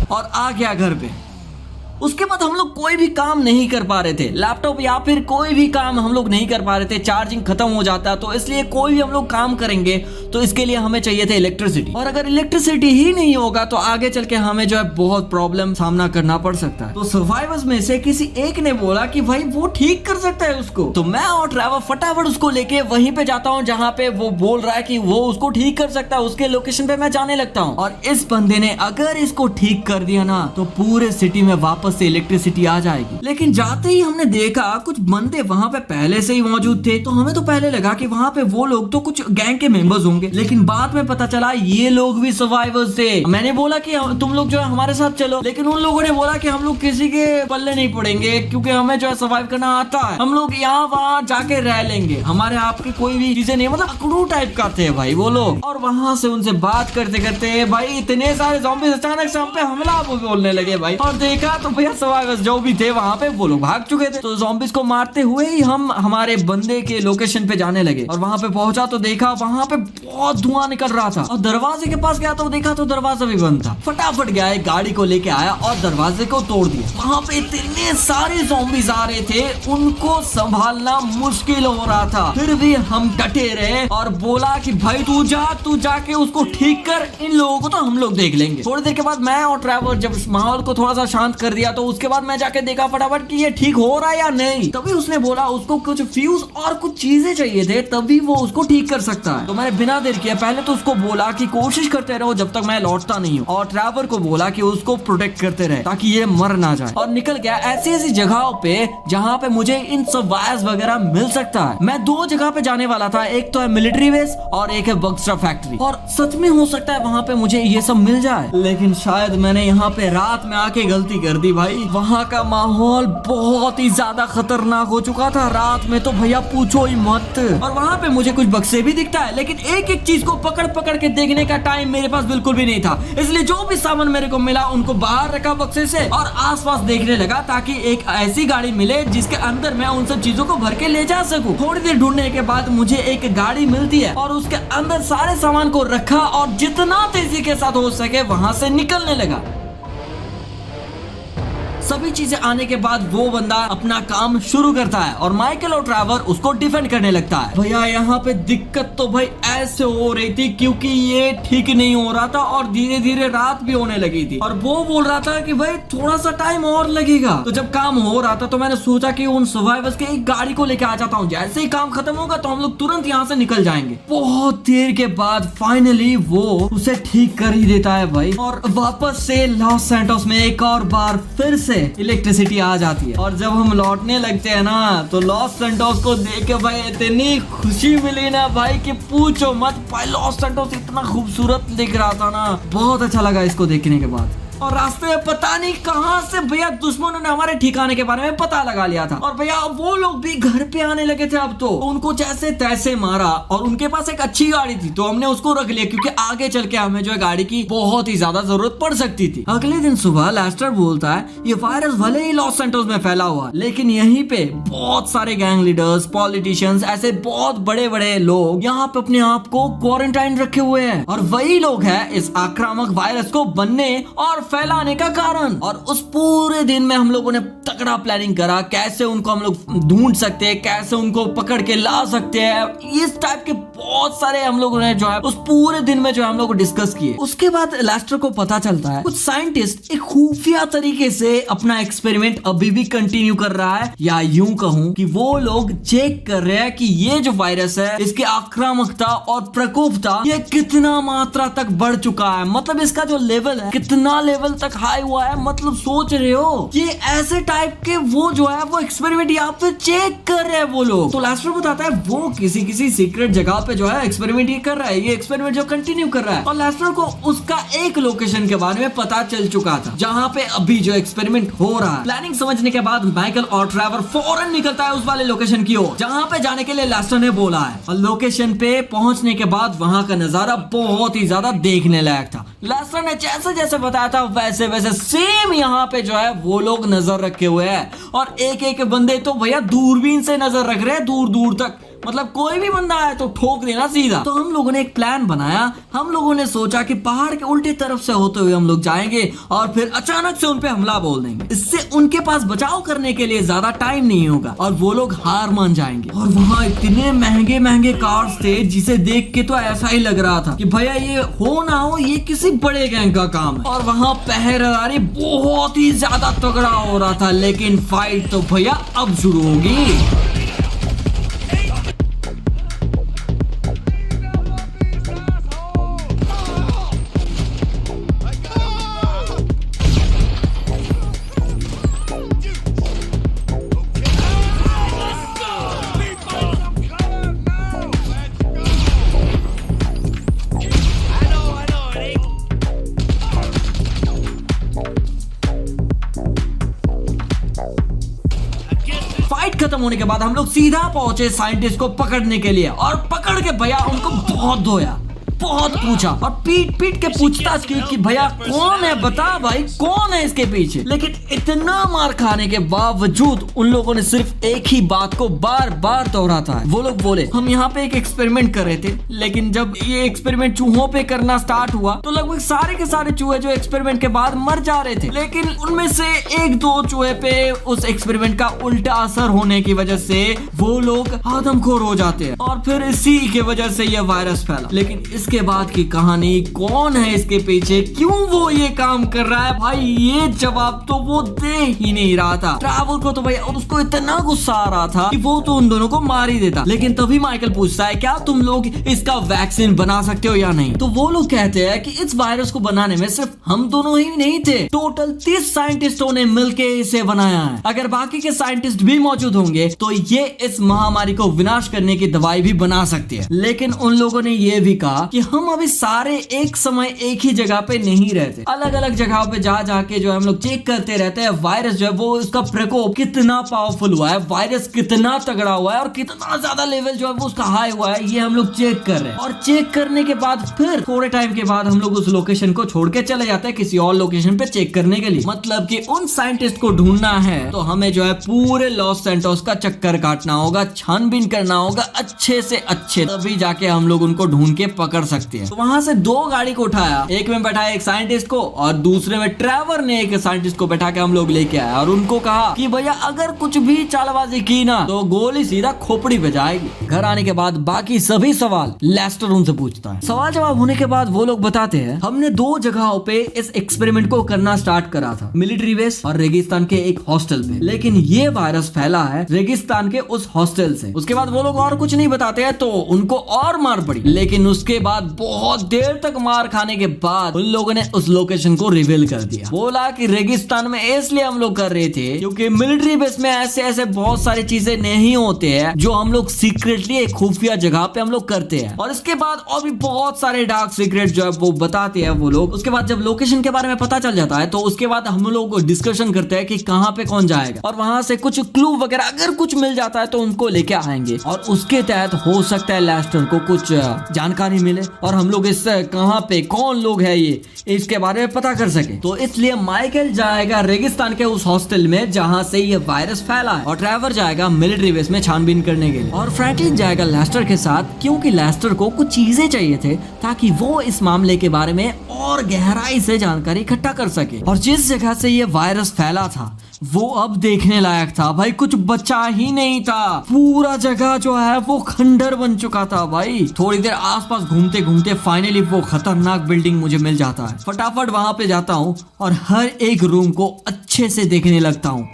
और आ गया घर पे। उसके बाद हम लोग कोई भी काम नहीं कर पा रहे थे, लैपटॉप या फिर कोई भी काम हम लोग नहीं कर पा रहे थे, चार्जिंग खत्म हो जाता, तो इसलिए कोई भी हम लोग काम करेंगे तो इसके लिए हमें चाहिए थे इलेक्ट्रिसिटी, और अगर इलेक्ट्रिसिटी ही नहीं होगा तो आगे चल के हमें जो है बहुत प्रॉब्लम सामना करना पड़ सकता है। तो सर्वाइवर्स में से किसी एक ने बोला कि भाई वो ठीक कर सकता है उसको, तो मैं और ट्रैवर फटाफट उसको लेके वहीं पे जाता हूँ जहाँ पे वो बोल रहा है कि वो उसको ठीक कर सकता है, उसके लोकेशन पे मैं जाने लगता हूँ। और इस बंदे ने अगर इसको ठीक कर दिया ना तो पूरे सिटी में वापस से इलेक्ट्रिसिटी आ जाएगी। लेकिन जाते ही हमने देखा कुछ बंदे वहाँ पे पहले से ही मौजूद थे, तो हमें तो पहले लगा कि वहाँ पे वो लोग तो कुछ गैंग के मेंबर्स होंगे, लेकिन बाद में पता चला ये लोग भी सर्वाइवर्स थे। मैंने बोला कि तुम लोग जो है हमारे साथ चलो, लेकिन उन लोगों ने बोला कि हम लोग किसी के पल्ले नहीं पड़ेंगे क्योंकि हमें जो है सर्वाइव करना आता है, हम लोग यहाँ वहाँ जाके रह लेंगे, हमारे आपके कोई भी चीजें नहीं, मतलब अकड़ू टाइप का थे भाई वो लोग। और वहां से उनसे बात करते करते भाई इतने सारे ज़ॉम्बीज़ अचानक से हम पे हमला बोलने लगे भाई, और देखा तो भैया सर्वाइवर्स जो भी थे वहां पे वो लोग भाग चुके थे। तो ज़ॉम्बीज़ को मारते हुए ही हम हमारे बंदे के लोकेशन पे जाने लगे, और वहां पे पहुंचा तो देखा वहां पे बहुत धुआं निकल रहा था, और दरवाजे के पास गया तो देखा तो दरवाजा भी बंद था। फटाफट गया एक गाड़ी को लेके आया और दरवाजे को तोड़ दिया। वहां पे इतने सारे ज़ॉम्बीज़ आ रहे थे, उनको संभालना मुश्किल हो रहा था, फिर भी हम डटे रहे और बोला कि भाई तू जाके उसको ठीक कर, इन लोगों को तो हम लोग देख लेंगे। थोड़ी देर के बाद मैं और ट्रैवर जब माहौल को थोड़ा सा शांत कर दिया तो उसके बाद मैं जाके देखा फटाफट कि ये ठीक हो रहा है या नहीं। तभी उसने बोला उसको कुछ फ्यूज और कुछ चीजें चाहिए थे, तभी वो उसको ठीक कर सकता है। तो मैंने बिना देर किया पहले तो उसको बोला कि कोशिश करते रहो जब तक मैं लौटता नहीं हूँ, और ट्रैवर को बोला कि उसको प्रोटेक्ट करते रहे ताकि ये मर ना जाए, और निकल गया ऐसी ऐसी जगहों पे जहाँ पे मुझे इन सर्वाइवर्स वगैरह मिल सकता है। मैं दो जगह पे जाने वाला था, एक तो है मिलिट्री बेस और एक है बक्सरा फैक्ट्री, और सच में हो सकता है वहाँ पे मुझे ये सब मिल जाए, लेकिन शायद मैंने यहाँ पे रात में आके गलती कर दी भाई। वहाँ का माहौल बहुत ही ज्यादा खतरनाक हो चुका था रात में, तो भैया पूछो ही मत। और वहाँ पे मुझे कुछ बक्से भी दिखता है, लेकिन एक एक चीज को पकड़ पकड़ के देखने का टाइम मेरे पास बिल्कुल भी नहीं था, इसलिए जो भी सामान मेरे को मिला उनको बाहर रखा बक्से से और आसपास देखने लगा ताकि एक ऐसी गाड़ी मिले जिसके अंदर मैं उन सब चीजों को भर के ले जा सकूं। थोड़ी देर ढूंढने के बाद मुझे एक गाड़ी मिलती है और उसके अंदर सारे सामान को रखा और जितना तेजी के साथ हो सके वहां से निकलने लगा। सभी चीजें आने के बाद वो बंदा अपना काम शुरू करता है और माइकल और ट्रैवर उसको डिफेंड करने लगता है। भैया यहाँ पे दिक्कत तो भाई ऐसे हो रही थी क्योंकि ये ठीक नहीं हो रहा था और धीरे धीरे रात भी होने लगी थी, और वो बोल रहा था कि भाई थोड़ा सा टाइम और लगेगा। तो जब काम हो रहा था तो मैंने सोचा कि उन सर्वाइवर्स के एक गाड़ी को लेके आ जाता हूँ, जैसे ही काम खत्म होगा तो हम लोग तुरंत यहाँ से निकल जाएंगे। बहुत देर के बाद फाइनली वो उसे ठीक कर ही देता है भाई, और वापस से लॉस सैंटोस में एक और बार फिर से इलेक्ट्रिसिटी आ जाती है। और जब हम लौटने लगते हैं ना तो लॉस सैंटोस को देख के भाई इतनी खुशी मिली ना भाई कि पूछो मत। भाई लॉस सैंटोस इतना खूबसूरत दिख रहा था ना, बहुत अच्छा लगा इसको देखने के बाद। और रास्ते में पता नहीं कहां से भैया दुश्मनों ने हमारे ठिकाने के बारे में पता लगा लिया था, और भैया वो लोग भी घर पे आने लगे थे। अब तो उनको जैसे तैसे मारा, और उनके पास एक अच्छी गाड़ी थी तो हमने उसको रख लिया क्योंकि आगे चल के हमें जो है गाड़ी की बहुत ही ज्यादा जरूरत पड़ सकती थी। अगले दिन सुबह लेस्टर बोलता है ये वायरस भले ही लॉस सैंटोस में फैला हुआ, लेकिन यहीं पे बहुत सारे गैंग लीडर्स, पॉलिटिशियंस, ऐसे बहुत बड़े बड़े लोग यहाँ पे अपने आप को क्वारंटाइन रखे हुए हैं, और वही लोग है इस आक्रामक वायरस को बनने और फैलाने का कारण। और उस पूरे दिन में हम लोगों ने तगड़ा प्लानिंग करा कैसे उनको हम लोग ढूंढ सकते हैं, कैसे उनको पकड़ के ला सकते हैं। इस टाइप के बहुत सारे हम लोगों ने जो है उस पूरे दिन में जो है हम लोग डिस्कस किए। उसके बाद लेस्टर को पता चलता है कुछ साइंटिस्ट एक खुफिया तरीके से अपना एक्सपेरिमेंट अभी भी कंटिन्यू कर रहा है, या यूं कहूं कि वो लोग चेक कर रहे हैं कि ये जो वायरस है इसकी आक्रामकता और प्रकोपता ये कितना मात्रा तक बढ़ चुका है, मतलब इसका जो लेवल है कितना लेवल तक हाई हुआ है। मतलब सोच रहे हो ये ऐसे टाइप के वो जो है वो एक्सपेरिमेंट यहाँ पे चेक कर रहे हैं वो लोग। तो लेस्टर बताता है वो किसी सीक्रेट जगह पे जो है एक्सपेरिमेंट ये कर रहा है, ये एक्सपेरिमेंट जो कंटिन्यू कर रहा है। और लेस्टर को उसका एक लोकेशन के बारे में पता चल चुका था जहाँ पे अभी जो एक्सपेरिमेंट हो रहा है। प्लानिंग समझने के बाद माइकल और ट्रैवर फौरन निकलता है उस वाले लोकेशन की ओर जहाँ पे जाने के लिए लेस्टर ने बोला है। और लोकेशन पे पहुंचने के बाद वहाँ का नजारा बहुत ही ज्यादा देखने लायक था। लेस्टर ने जैसे जैसे बताया था वैसे वैसे सेम यहाँ पे जो है वो लोग नजर रखे हुए हैं, और एक एक बंदे तो भैया दूरबीन से नजर रख रहे हैं दूर दूर तक। मतलब कोई भी बंदा आए तो ठोक देना सीधा। तो हम लोगों ने एक प्लान बनाया। हम लोगों ने सोचा कि पहाड़ के उल्टी तरफ से होते हुए हम लोग जाएंगे और फिर अचानक से उन पे हमला बोल देंगे। इससे उनके पास बचाव करने के लिए ज्यादा टाइम नहीं होगा और वो लोग हार मान जाएंगे। और वहाँ इतने महंगे महंगे कार्स थे जिसे देख के तो ऐसा ही लग रहा था कि भैया ये हो ना हो ये किसी बड़े गैंग का काम है। और वहाँ पहरेदारी बहुत ही ज्यादा तगड़ा हो रहा था, लेकिन फाइट तो भैया अब शुरू होगी। खत्म होने के बाद हम लोग सीधा पहुंचे साइंटिस्ट को पकड़ने के लिए और पकड़ के भैया उनको बहुत धोया, बहुत पूछा और पीट पीट के पूछताछ की कि भैया कौन है, बता भाई कौन है इसके पीछे। लेकिन इतना मार खाने के बावजूद उन लोगों ने सिर्फ एक ही बात को बार बार दोहराता है। वो लोग बोले हम यहाँ पे एक एक्सपेरिमेंट कर रहे थे, लेकिन जब ये एक्सपेरिमेंट चूहों पे करना स्टार्ट हुआ तो लगभग सारे के सारे चूहे जो एक्सपेरिमेंट के बाद मर जा रहे थे, लेकिन उनमें से एक दो चूहे पे उस एक्सपेरिमेंट का उल्टा असर होने की वजह से वो लोग आदमखोर हो जाते हैं और फिर इसी की वजह से ये वायरस फैला। लेकिन इसके बाद की कहानी, कौन है इसके पीछे, क्यों वो ये काम कर रहा है, भाई ये जवाब तो वो दे ही नहीं रहा था। ट्रैवल को तो भाई और उसको इतना गुस्सा आ रहा था कि वो तो उन दोनों को मार ही देता। लेकिन तभी माइकल पूछता है क्या तुम लोग इसका वैक्सीन बना सकते हो या नहीं। तो वो लोग कहते हैं कि इस वायरस को बनाने में सिर्फ हम दोनों ही नहीं थे, टोटल 30 साइंटिस्टों ने मिलकर इसे बनाया है। अगर बाकी के साइंटिस्ट भी मौजूद होंगे तो ये इस महामारी को विनाश करने की दवाई भी बना सकते हैं। लेकिन उन लोगों ने ये भी कहा कि हम अभी सारे एक समय एक ही जगह पे नहीं रहते, अलग अलग जगह पे जा जाके जो हम लोग चेक करते रहते हैं वायरस जो है वो उसका प्रकोप कितना पावरफुल हुआ है, वायरस कितना तगड़ा हुआ है और कितना ज्यादा लेवल जो है वो उसका हाई हुआ है, ये हम लोग चेक कर रहे हैं। और चेक करने के बाद फिर थोड़े टाइम के बाद हम लोग उस लोकेशन को छोड़ के चले जाते हैं किसी और लोकेशन पे चेक करने के लिए। मतलब कि उन साइंटिस्ट को ढूंढना है तो हमें जो है पूरे लॉस सैंटोस का चक्कर काटना होगा, छानबीन करना होगा अच्छे से अच्छे, तभी जाके हम लोग उनको ढूंढ के पकड़ सकते हैं। तो वहां से दो गाड़ी को उठाया, एक में बैठाया एक साइंटिस्ट को और दूसरे में ट्रेवर ने एक साइंटिस्ट को बैठा के हम लोग लेके आया और उनको कहा कि भैया अगर कुछ भी चालबाजी की ना तो गोली सीधा खोपड़ी पे जाएगी। घर आने के बाद बाकी सभी सवाल लेस्टर उनसे पूछता है। सवाल जवाब होने के बाद वो लोग बताते हैं हमने दो जगहों पे इस एक्सपेरिमेंट को करना स्टार्ट करा था, मिलिट्री बेस और रेगिस्तान के एक हॉस्टल पे, लेकिन ये वायरस फैला है रेगिस्तान के उस हॉस्टल से। उसके बाद वो लोग और कुछ नहीं बताते हैं तो उनको और मार पड़ी। लेकिन उसके बाद बहुत देर तक मार खाने के बाद उन लोगों ने उस लोकेशन को रिवील कर दिया, बोला कि रेगिस्तान में इसलिए हम लोग कर रहे थे क्योंकि मिलिट्री बेस में ऐसे ऐसे बहुत सारी चीजें नहीं होते हैं जो हम लोग सीक्रेटली एक खुफिया जगह पे हम लोग करते हैं। और इसके बाद और भी बहुत सारे डार्क सीक्रेट जो है वो बताते हैं वो लोग। उसके बाद जब लोकेशन के बारे में पता चल जाता है तो उसके बाद हम लोग डिस्कशन करते हैं कि कहाँ पे कौन जाएगा और वहां से कुछ क्लू वगैरह अगर कुछ मिल जाता है तो उनको लेके आएंगे और उसके तहत हो सकता है लेस्टर को कुछ जानकारी मिले और हम लोग इस कहाँ पे कौन लोग है ये इसके बारे में पता कर सके। तो इसलिए माइकल जाएगा रेगिस्तान के उस हॉस्टल में जहाँ से ये वायरस फैला है और ट्रेवर जाएगा मिलिट्री बेस में छानबीन करने के लिए और फ्रैंकलिन जाएगा लेस्टर के साथ क्योंकि लेस्टर को कुछ चीजें चाहिए थे ताकि वो इस मामले के बारे में और गहराई से जानकारी इकट्ठा कर सके। और जिस जगह से ये वायरस फैला था वो अब देखने लायक था भाई, कुछ बचा ही नहीं था, पूरा जगह जो है वो खंडर बन चुका था भाई। थोड़ी देर आसपास घूमते घूमते फाइनली वो खतरनाक बिल्डिंग मुझे मिल जाता है। फटाफट वहां पे जाता हूँ और हर एक रूम को अच्छे से देखने लगता हूँ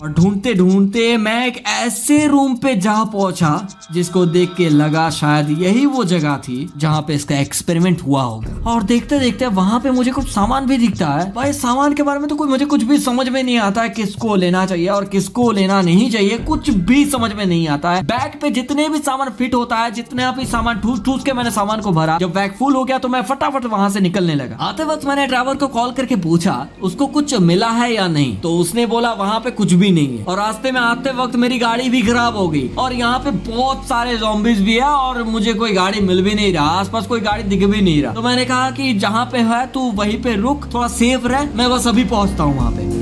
और ढूंढते ढूंढते मैं एक ऐसे रूम पे जा पहुंचा जिसको देख के लगा शायद यही वो जगह थी जहाँ पे इसका एक्सपेरिमेंट हुआ होगा। और देखते देखते वहां पे मुझे कुछ सामान भी दिखता है भाई। सामान के बारे में तो मुझे कुछ भी समझ में नहीं आता है, किसको लेना चाहिए और किसको लेना नहीं चाहिए, कुछ भी समझ में नहीं आता है। बैग पे जितने भी सामान फिट होता है, जितने भी सामान ठूस ठूस के मैंने सामान को भरा। जब बैग फुल हो गया तो मैं फटाफट वहां से निकलने लगा। आते वक्त मैंने ड्राइवर को कॉल करके पूछा उसको कुछ मिला है या नहीं, तो उसने बोला वहां पे कुछ भी नहीं है। और रास्ते में आते वक्त मेरी गाड़ी भी खराब हो गई और यहाँ पे बहुत सारे ज़ॉम्बीज़ भी है और मुझे कोई गाड़ी मिल भी नहीं रहा, आसपास कोई गाड़ी दिख भी नहीं रहा। तो मैंने कहा कि जहाँ पे है तू वहीं पे रुक, थोड़ा सेफ रह, मैं बस अभी पहुंचता हूँ वहां पे।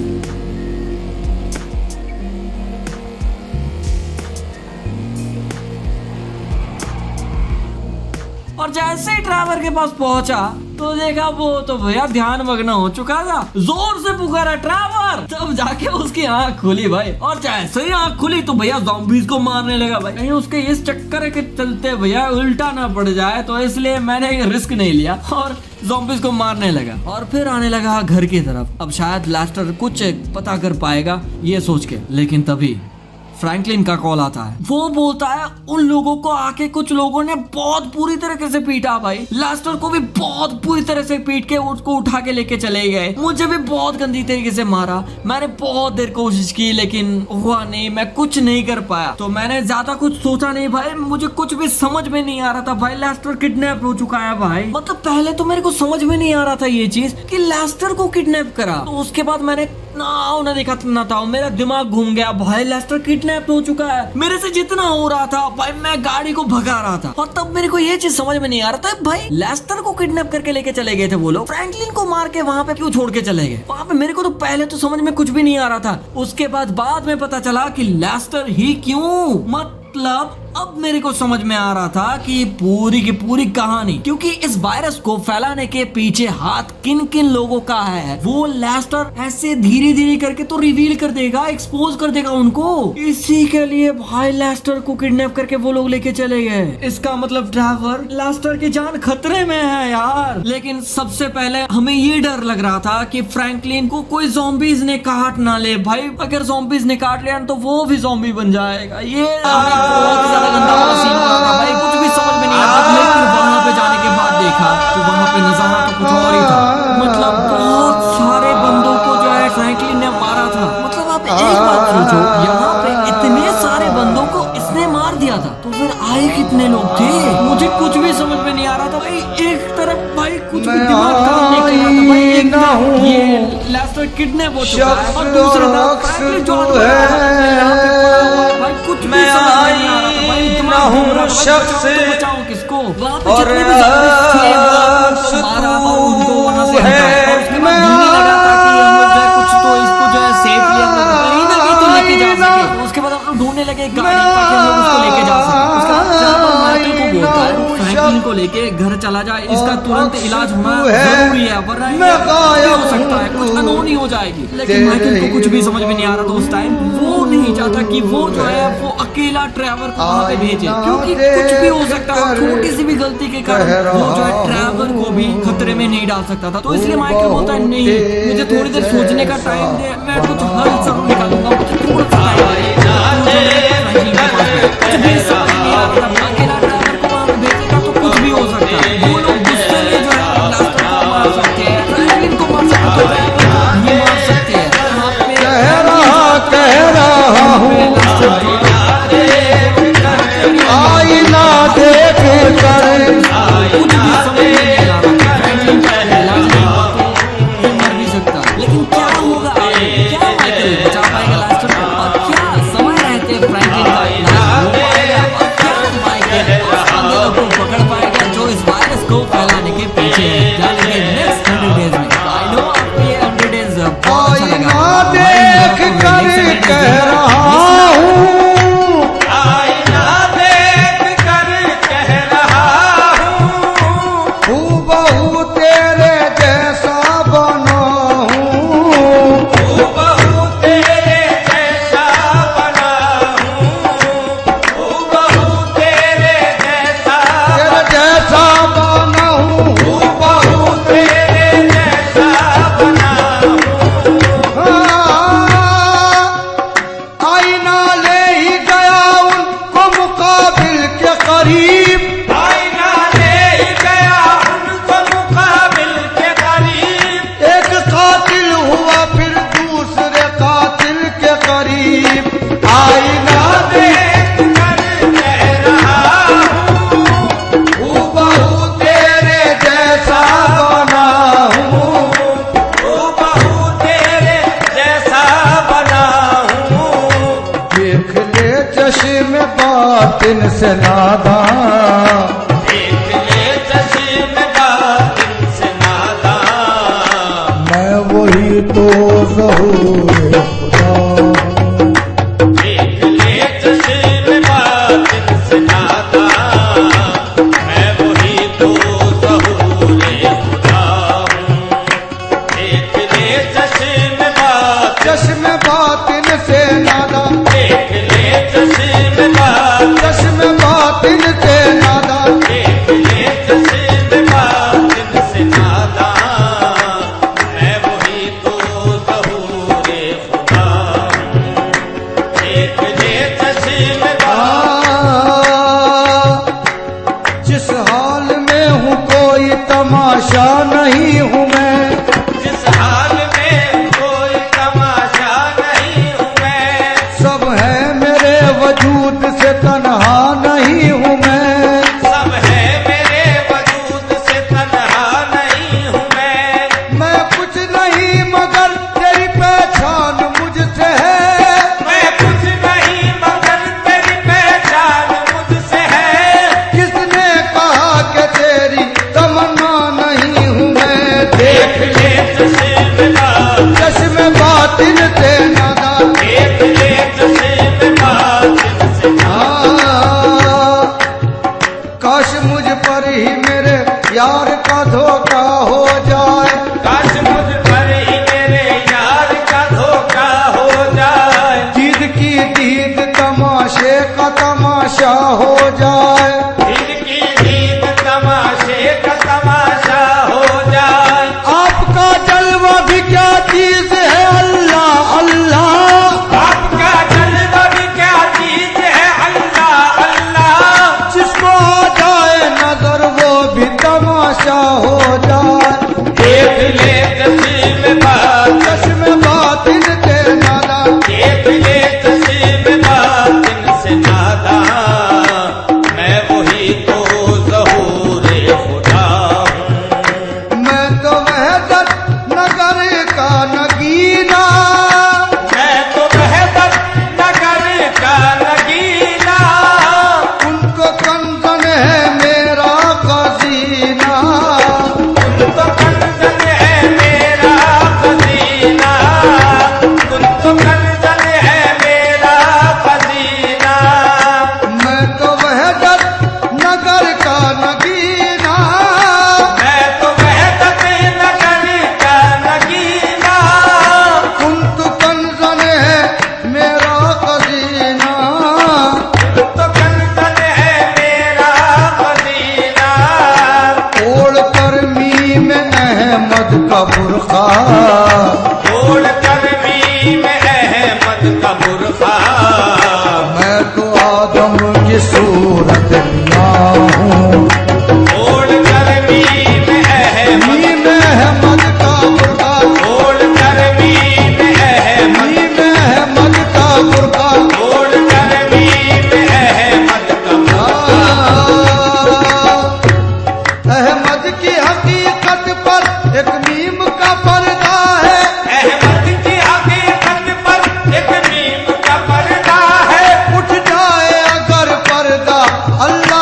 और जैसे ही ड्राइवर के पास पहुंचा तो देखा वो तो भैया ध्यान मग्न हो चुका था। जोर से पुकारा ड्राइवर, तब जाके उसकी आंख खुली भाई। और जैसे ही आंख खुली तो भैया ज़ॉम्बीज़ को मारने लगा भाई। कहीं उसके इस चक्कर के चलते भैया उल्टा ना पड़ जाए, तो इसलिए मैंने रिस्क नहीं लिया और ज़ॉम्बीज़ को मारने लगा। और फिर आने लगा घर की तरफ। अब शायद लेस्टर कुछ पता कर पाएगा ये सोच के, लेकिन तभी फ्रैंकलिन का कॉल आता है। वो बोलता है उन लोगों को आके कुछ लोगों ने बहुत बुरी तरीके से पीटा भाई। लेस्टर को भी बहुत बुरी तरह से पीट के उसको उठा के लेके चले गए। मुझे भी बहुत गंदी तरीके से मारा। मैंने बहुत देर कोशिश की लेकिन हुआ नहीं, मैं कुछ नहीं कर पाया। तो मैंने ज्यादा कुछ सोचा नहीं भाई, मुझे कुछ भी समझ में नहीं आ रहा था भाई। लेस्टर किडनैप हो चुका है भाई। मतलब पहले तो मेरे को समझ में नहीं आ रहा था ये चीज कि लेस्टर को किडनैप करा। तो उसके बाद मैंने ना देखा ना था, मेरा दिमाग घूम गया भाई। लेस्टर किडनैप हो चुका है। मेरे से जितना हो रहा था भाई मैं गाड़ी को भगा रहा था। और तब मेरे को ये चीज समझ में नहीं आ रहा था भाई, लेस्टर को किडनैप करके लेके चले गए थे वो लोग, फ्रैंकलिन को मार के वहाँ पे क्यों छोड़ के चले गए वहाँ पे। मेरे को तो पहले तो समझ में कुछ भी नहीं आ रहा था। उसके बाद में पता चला कि लेस्टर ही क्यों, मतलब अब मेरे को समझ में आ रहा था कि पूरी की पूरी कहानी, क्योंकि इस वायरस को फैलाने के पीछे हाथ किन किन लोगों का है वो लेस्टर ऐसे धीरे धीरे करके तो रिवील कर देगा, एक्सपोज कर देगा उनको। इसी के लिए भाई लेस्टर को किडनैप करके वो लोग लेके चले गए। इसका मतलब ड्राइवर लेस्टर की जान खतरे में है यार। लेकिन सबसे पहले हमें ये डर लग रहा था कि फ्रैंकलिन को कोई ज़ॉम्बीज़ ने काट ना ले भाई। अगर ज़ॉम्बीज़ ने काट लिया तो वो भी ज़ॉम्बी बन जाएगा। ये बहुत ज्यादा गंदा वाला सीन हुआ था भाई, कुछ भी समझ में नहीं आता। लेकिन वहां पे जाने के बाद देखा तो वहां पे नजारा तो कुछ और ही था। मतलब बहुत सारे बंदों को जो है फ्रैंकलिन ने मारा था। मतलब आप एक बात सोचो, यहाँ पे इतने सारे बंदों को इसने मार दिया था, तो फिर आए कितने लोग थे? मुझे कुछ भी समझ में नहीं आ रहा था भाई। एक तरफ भाई कुछ भी दिमाग काम नहीं कर रहा था भाई। एक तरफ ये लेस्टर किडनैप हो चुका है और दूसरी तरफ फ्रैंकलिन जो भाई कुछ भी समझ में नहीं आ रहा था भाई। दिमाग शख्स बचाओ किसको? वहाँ पे जितने भी ज़ॉम्बीज़ थे वो मारा और उनको वहाँ से हटाया। और उसके बाद ढूंढने लगा था कि हम लोग जो है कुछ तो इसको जो है सेफली हम लोग कहीं ना कहीं तो लेके जा सके। उसके बाद हम लोग ढूंढने लगे गाड़ी ताकि हम लोग उसको लेके जा सके। उसके बाद ड्राइवर माइकल को बोलता है फ्रैंकलिन को लेके घर चला जाए, इसका तुरंत इलाज होना जरूरी है वरना ये हो सकता है कुछ अनहोनी हो जाएगी। लेकिन माइकल को कुछ भी समझ में नहीं आ रहा था उस टाइम। वो नहीं चाहता कि वो जो है वो अकेला ट्रैवलर को वहाँ पे भेजे, क्योंकि कुछ भी हो सकता है। छोटी सी भी गलती के कारण वो जो है ट्रैवलर को भी खतरे में नहीं डाल सकता था। तो इसलिए माइकल बोलता है नहीं, मुझे थोड़ी देर सोचने का टाइम दे, मैं कुछ हल जरूर निकालूंगा, मुझे थोड़ा सा टाइम दे। अकेला ट्रैवलर को वहाँ पे भेजेगा तो कुछ भी हो सकता है। वो लोग गुस्से में जो है लेस्टर को मार सकते हैं, फ्रैंकलिन को मार सकते हैं, ट्रैवलर को भी मार सकते हैं। यहाँ पे कह रहा हूँ आईना देख कर कुछ भी समझ में नहीं आ रहा कि फ्रैंकलिन का इलाज नहीं हुआ तो ये मर भी सकता। लेकिन क्या होगा आगे? क्या माइकल बचा पाएगा लेस्टर को? और क्या समय रहते फ्रैंकलिन का इलाज हो पाएगा? और क्या माइकल उस बंदे को पकड़ पाएगा जो इस वायरस को फैलाने के पीछे है, यानी कि नेक्स्ट 100 डेज में? आई नो आपको ये 100 डेज बहुत अच्छा लगा। देख कर कह रहा हूँ बातिन से नादा, देख ले चश्मे बातिन से नादा, मैं वही तो ज़हूर खुदा। देख ले चश्मे बातिन से नादा, मैं वही बुरखा, ओढ़ कर मीम अहमद का बुरखा। मैं तो आदम की सूरत लिया हूँ, ओढ़ कर मीम अहमद, मीम अहमद का बुरखा, ओढ़ कर मीम अहमद, मीम अहमद का बुरखा। ओढ़ कर मीम अहमद का बुरखा। अहमद की हकीकत पर एक मीम का पर्दा है, अहमद की हकीकत पर एक मीम का पर्दा है। उठ जाए अगर पर्दा अल्लाह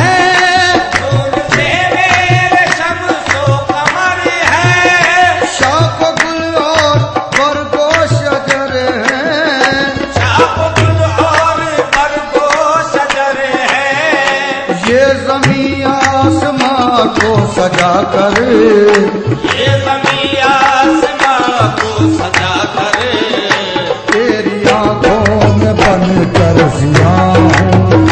हैं, नूर से मेरे शम्सो कमर है, शाख गुल और बरगो शजर हैं, शाख गुल और बरगो शजर है, ये ज़मीं आसमां को सजा कर, ये ज़मीं आसमां को सजा कर, तेरी आंखों में बन कर जिया हूँ,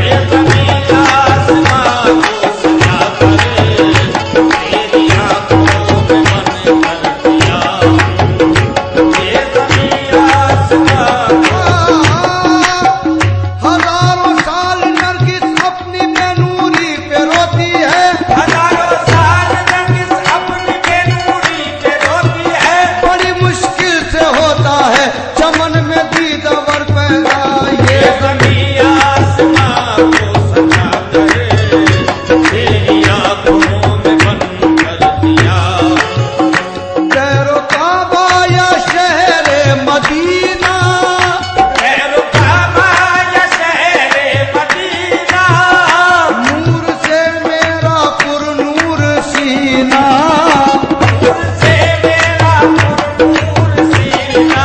ये ज़मीं आसमां को सजा कर, तेरी आंखों में बन कर दिया, ये ज़मीं आसमां हजारों साल नरगिस अपनी बेनूरी पे रोती है, हजारों साल नरगिस अपनी बेनूरी पे रोती है, बड़ी मुश्किल से होता है चमन में दीदावर पैदा, ये ज़मीं आसमां को सजा कर, तेरी आंखों में बन कर दिया, कैरो काबा या शहरे मदीना, खैर काबा या शहरे मदीना, नूर से मेरा पुरनूर सीना, नूर से मेरा पुरनूर सीना,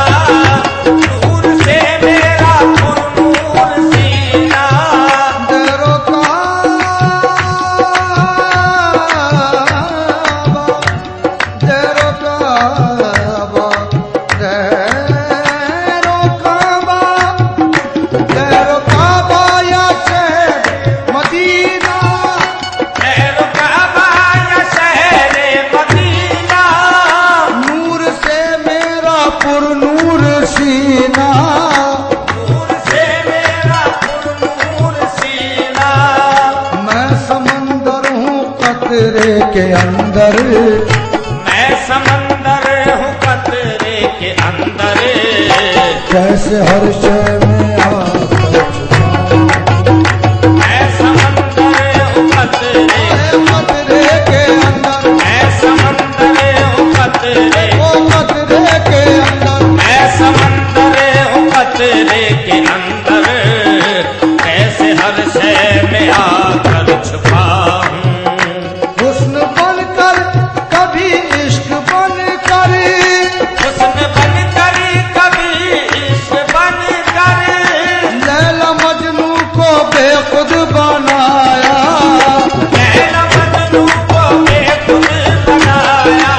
नूर से मेरा पुरनूर सीना, कैरो काबा, कैरो काबा, कैरो काबा, कैरो काबा या शहर मदीना, खैर काबा या शहरे मदीना, नूर से मेरा पुरनूर सीना, नूर से मेरा पुरनूर सीना, मैं समंदर हूँ कतरे के अंदर, मैं समंदर हूँ कतरे के अंदर, कैसे हर शय में आकर मैं समंदर हूँ कतरे, कतरे के अंदर, मैं समंदर हूँ कतरे, ओ कतरे के अंदर, मैं समंदर हूँ कतरे के अंदर, कैसे हर शय में आकर छुपा हूँ, हुस्न बनकर कभी इश्क बनकर, हुस्न बनकर कभी इश्क बनकर, लैला मजनू को बेखुद बनाया, लैला मजनू को बेखुद बनाया,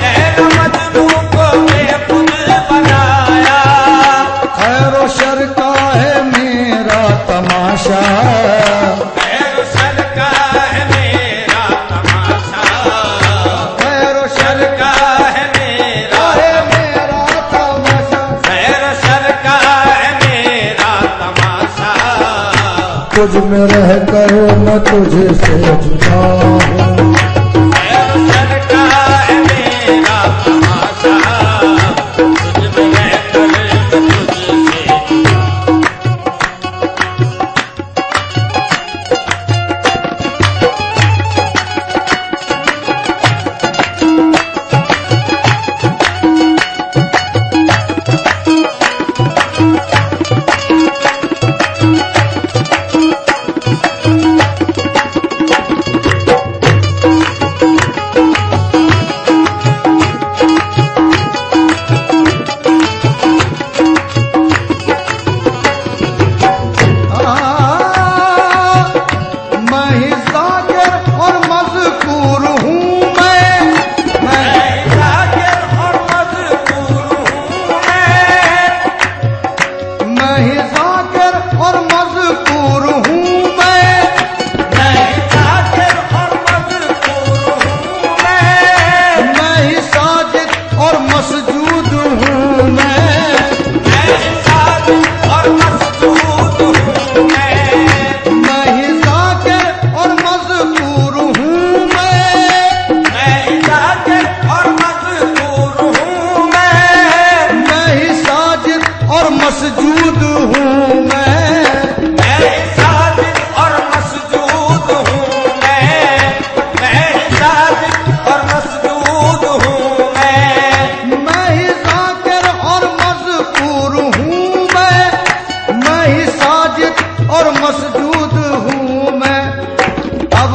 लैला मजनू को बेखुद बनाया, खैरो शर का है मेरा तमाशा, खैर सर का है मेरा तमाशा, खैरो शर सर का है मेरा, है मेरा तमाशा, खैर सर का है मेरा तमाशा, तुझ में रह कर मैं तुझे से जुदा हूँ, खैर सर का है मेरा तमाशा, तुझ में रहकर मैं तुझसे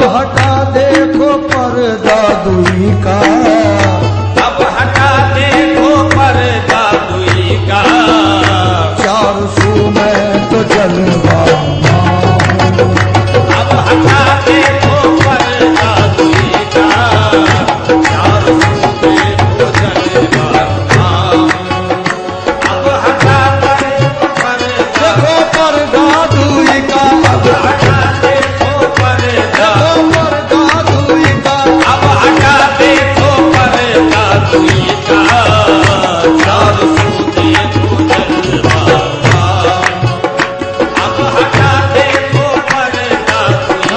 अब हटा देखो पर्दा दुई का, अब हटा देखो पर्दा दुई का, चार सू में तो जलवा अब हटा देखो पर्दा दुई का, चार सू में तो जलवा, अब हटा देखो पर्दा दुई का, अब हटा देखो पर्दा, पर्दा दुई का, अब हटा देखो पर्दा दुई का, चार सू में तो जलवा, अब हटा देखो पर्दा दुई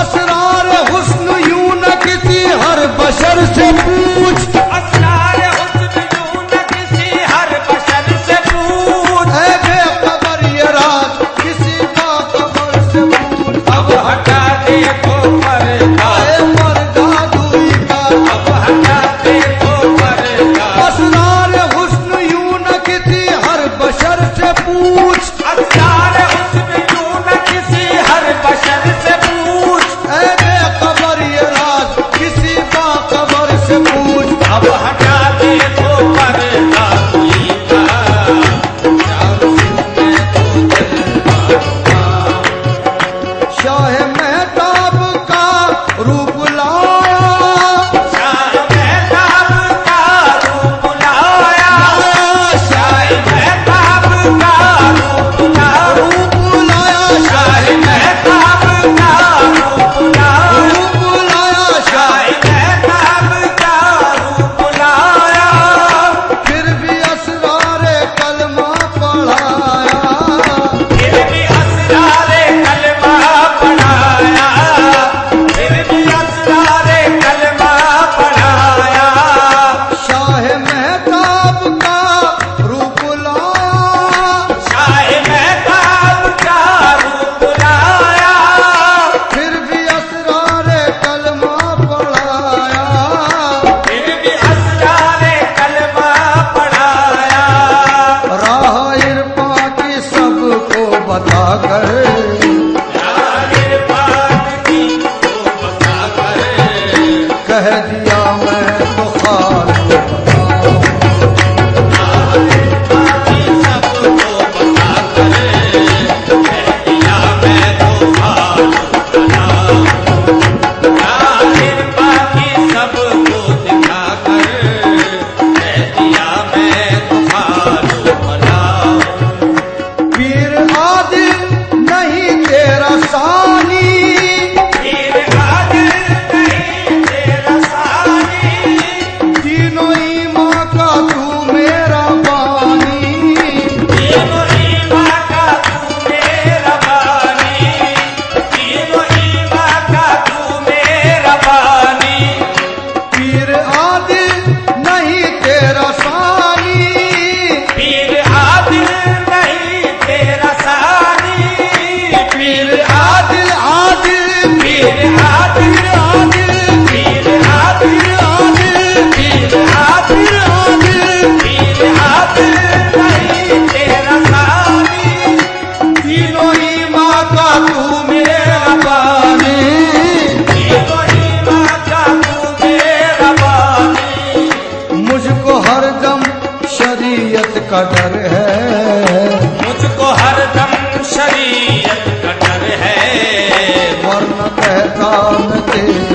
असरार हुस्न यूं न किसी हर बशर से पूछ, असरार हुस्न यूं न किसी हर बशर से पूछ, ऐ बेखबर ये राज किसी बाखबर से पूछ। अब हटा देखो पर्दा, ऐ पर्दा दुई का, अब हटा देखो पर्दा, असरार हुस्न यूं न किसी हर बशर से पूछ, असरार हुस्न यूं न किसी हर बशर से पूछ, ऐ बेखबर ये राज किसी बाखबर से पूछ। अब हटा देखो पर्दा दुई का, चार सू में तो जलवा, शाह मेहताब का रूप लाया, शाह मेहताब का रूप लाया, शाह मेहताब का रूप लाया, रूप लाया, शाह मेहताब का रूप लाया, रूप लाया शाह मेहताब का रूप लाया, फिर भी असरारे कलमा पढ़ाया, फिर भी असरारे कलमा पढ़ाया, फिर भी असरारे कलमा पढ़ाया, शाह मेहताब का रूप लाया, शाह मेहताब का रूप लाया, फिर भी असरारे कलमा पढ़ाया, फिर भी असरारे कलमा पढ़ाया, राह इरफा की सबको बताकर, राह पाक की को बताकर, कह दिया मैं तो खाली बताऊं। बाकी सबको बताकर, कह दिया मैं तो फालतू बनाऊं, राहिर बाकी सबको दिखाकर, कह दिया मैं तो फालतू बनाऊं, पीर आदिल नहीं तेरा सानी, फिर आदिल नहीं तेरा सानी, तीनों ईमा का तू मेरा बानी, तीनों ईमा का तू मेरा बानी, तीनों ईमा का तू मेरा बानी, पीर आदिल नहीं तेरा सानी, पीर आदिल नहीं तेरा सानी, पीर आदिल आदिल, पीर आदिल, आदिल, पीर आदिल, आदिल, पीर आदिल, आदिल, पीर आदिल नहीं तेरा सानी, तीनों ईमा का तू मेरा बानी, तीनों ईमा का तू मेरा बानी, मुझको हरदम शरीयत का डर है, मुझको हरदम शरीयत का डर है, वरना कहता मैं तेरे